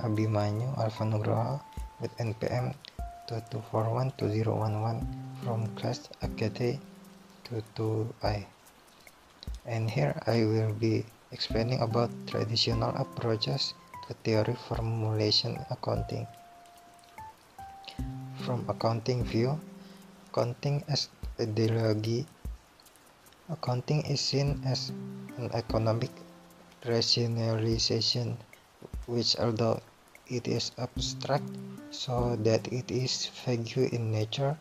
Abhimanyu Alvanugroho with NPM 22412011 from class Agate 22I. And here I will be explaining about traditional approaches to theory formulation accounting. From accounting view, accounting as ideology, accounting is seen as an economic rationalization which, although it is abstract so that it is vague in nature,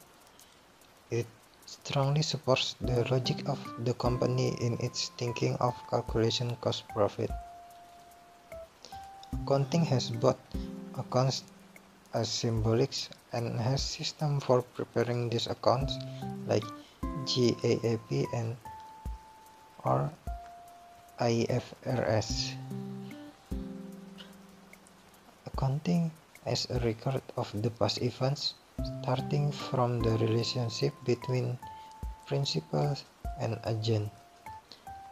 it strongly supports the logic of the company in its thinking of calculation cost profit. Accounting has both accounts as symbolics and has system for preparing these accounts like GAAP and or IFRS. Accounting as a record of the past events, starting from the relationship between principal and agent.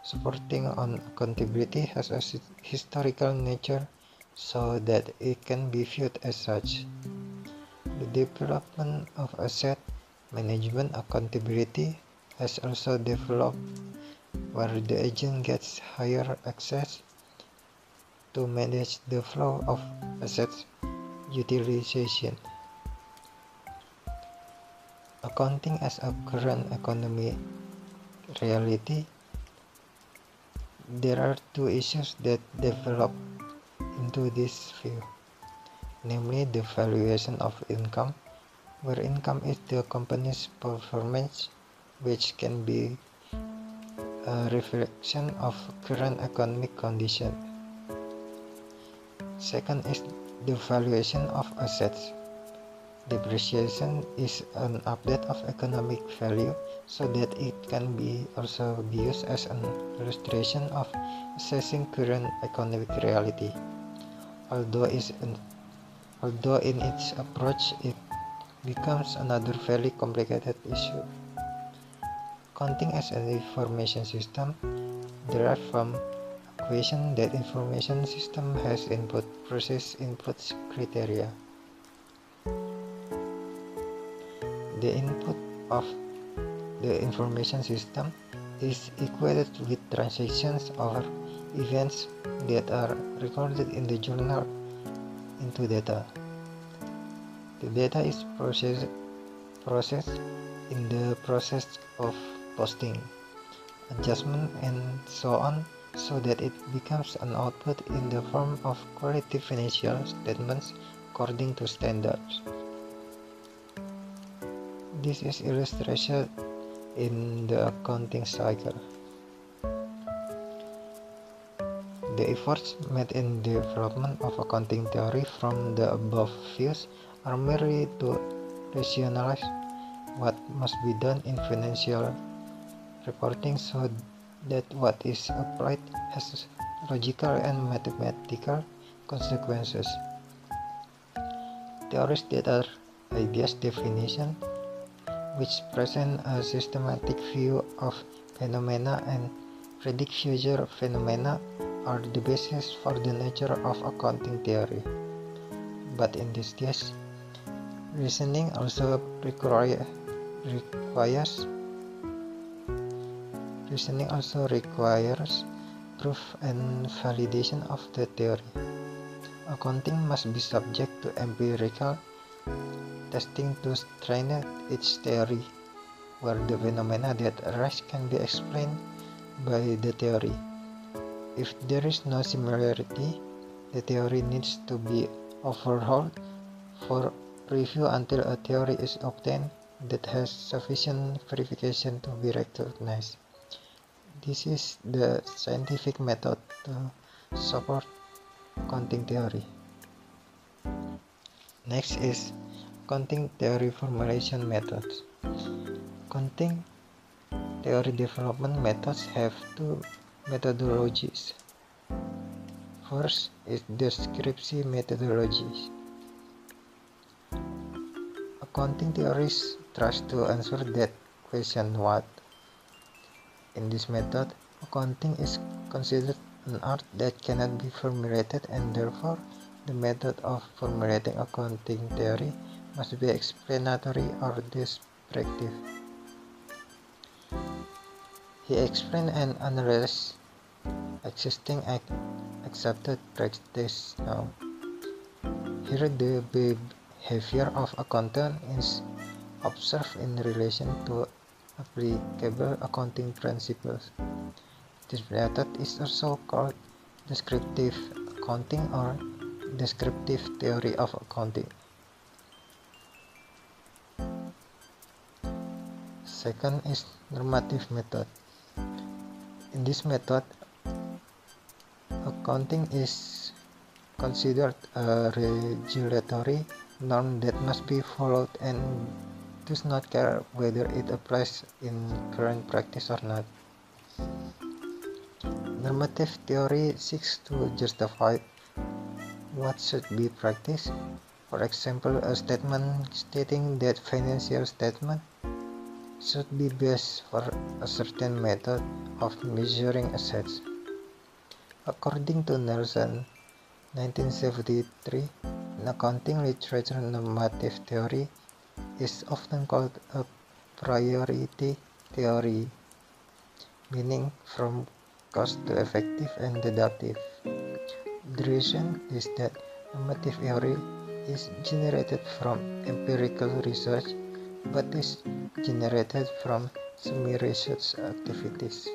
Supporting on accountability has a historical nature so that it can be viewed as such. The development of asset management accountability has also developed where the agent gets higher access to manage the flow of assets utilization. Accounting as a current economy reality, there are two issues that develop into this view, namely the valuation of income, where income is the company's performance, which can be a reflection of current economic condition. Second is the valuation of assets. Depreciation is an update of economic value so that it can also be used as an illustration of assessing current economic reality. Although in its approach it becomes another very complicated issue. Accounting as an information system derived from equation that information system has input versus input criteria. The input of the information system is equated with transactions or events that are recorded in the journal into data. The data is processed in the process of posting, adjustment, and so on, so that it becomes an output in the form of quality financial statements according to standards. This is illustrated in the accounting cycle. The efforts made in the development of accounting theory from the above views are merely to rationalize what must be done in financial reporting so that what is applied has logical and mathematical consequences. Theories that are ideas definition, which present a systematic view of phenomena and predict future phenomena, are the basis for the nature of accounting theory. But in this case, reasoning also requires proof and validation of the theory. Accounting must be subject to empirical testing to strengthen its theory, where the phenomena that arise can be explained by the theory. If there is no similarity, the theory needs to be overhauled for review until a theory is obtained that has sufficient verification to be recognized. This is the scientific method to support accounting theory. Next is accounting theory formulation methods. Accounting theory development methods have two methodologies. First is descriptive methodology. Accounting theories tries to answer that question what. In this method, accounting is considered an art that cannot be formulated and therefore The method of formulating accounting theory must be explanatory or descriptive. He explained and analyzed existing accepted practice now. Here the behavior of accountant is observed in relation to applicable accounting principles. This method is also called descriptive accounting or descriptive theory of accounting. Second is normative method. In this method, accounting is considered a regulatory norm that must be followed and does not care whether it applies in current practice or not. Normative theory seeks to justify what should be practiced. For example, a statement stating that financial statement should be based for a certain method of measuring assets. According to Nelson, 1973, in accounting literature, normative theory is often called a priority theory, meaning from cost to effective and deductive. The reason is that normative theory is generated from empirical research but is generated from semi-research activities.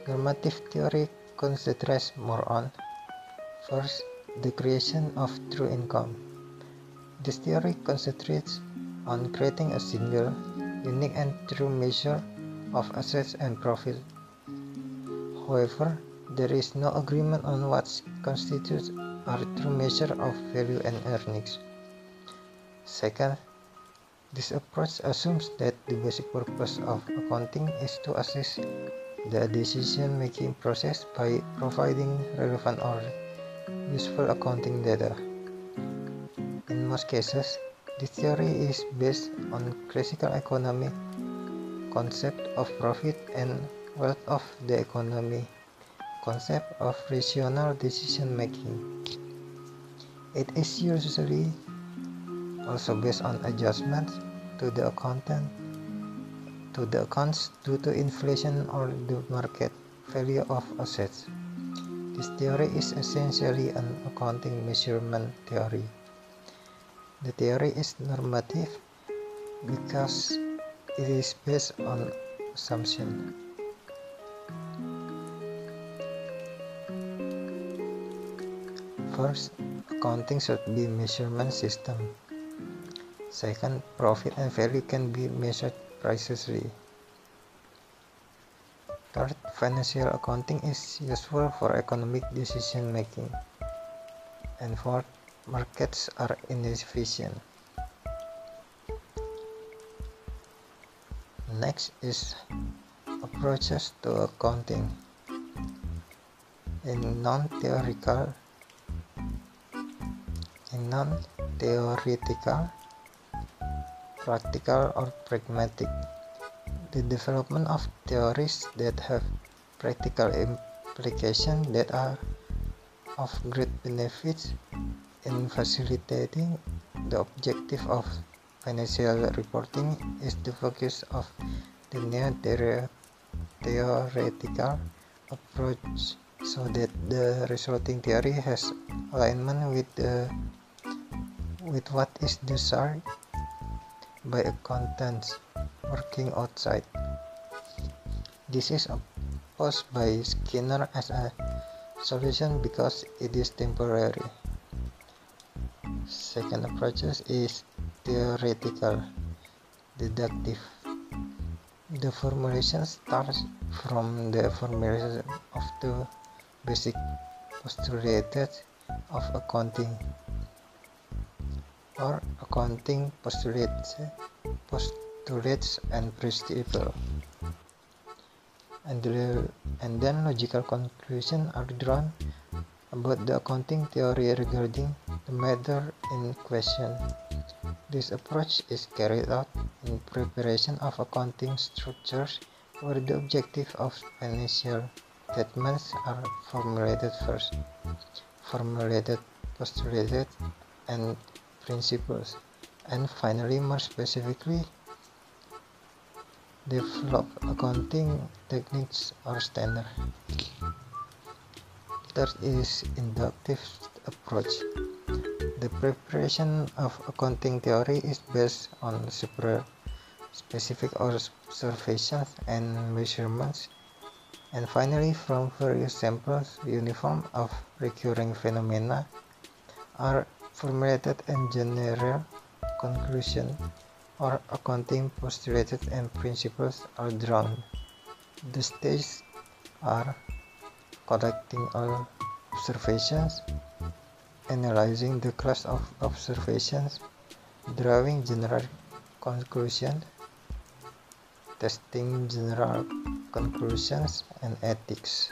Normative theory concentrates more on, first, the creation of true income. This theory concentrates on creating a single, unique and true measure of assets and profit. However, there is no agreement on what constitutes a true measure of value and earnings. Second, this approach assumes that the basic purpose of accounting is to assist the decision-making process by providing relevant or useful accounting data. In most cases, this theory is based on classical economic concept of profit and wealth of the economy, concept of rational decision-making. It is usually also based on adjustments to the accounts due to inflation or the market value of assets. This theory is essentially an accounting measurement theory. The theory is normative because it is based on assumption. First, accounting should be a measurement system. Second, profit and value can be measured precisely. Third, financial accounting is useful for economic decision making. And fourth, markets are inefficient. Next is approaches to accounting. In non-theoretical, practical or pragmatic, the development of theories that have practical implications that are of great benefit in facilitating the objective of financial reporting is the focus of the neo-theoretical approach, so that the resulting theory has alignment with what is desired by accountants working outside. This is opposed by Skinner as a solution because it is temporary. Second approach is theoretical, deductive. The formulation starts from the formulation of the basic postulates of accounting, or accounting postulates and principles, and then logical conclusions are drawn about the accounting theory regarding the matter in question. This approach is carried out in preparation of accounting structures for the objective of financial statements are formulated first, formulated, postulated, and principles, and finally, more specifically, develop accounting techniques or standards. Third is inductive approach. The preparation of accounting theory is based on specific observations and measurements, and finally, from various samples, uniform of recurring phenomena are formulated and general conclusions or accounting postulated and principles are drawn. The stages are collecting all observations, analyzing the class of observations, drawing general conclusions, testing general conclusions, and ethics.